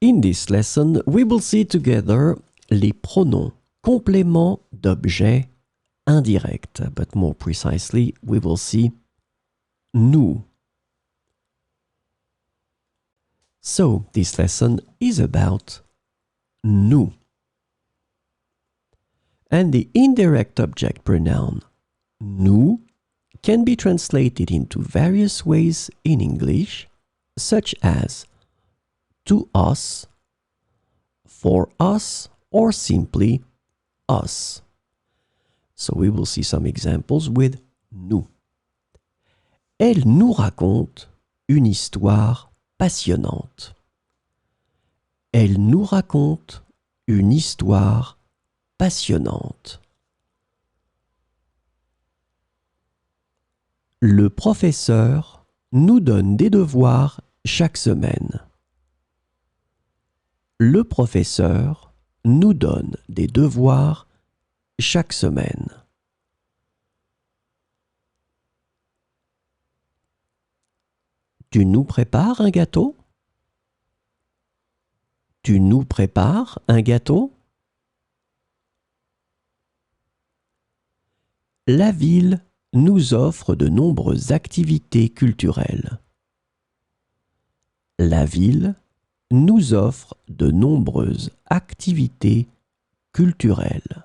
In this lesson, we will see together les pronoms compléments d'objet indirect, but more precisely, we will see nous. So, this lesson is about nous. And the indirect object pronoun nous can be translated into various ways in English, such as to us, for us, or simply us. So we will see some examples with nous. Elle nous raconte une histoire passionnante. Elle nous raconte une histoire passionnante. Le professeur nous donne des devoirs chaque semaine. Le professeur nous donne des devoirs chaque semaine. Tu nous prépares un gâteau? Tu nous prépares un gâteau? La ville nous offre de nombreuses activités culturelles. La ville nous offre de nombreuses activités culturelles.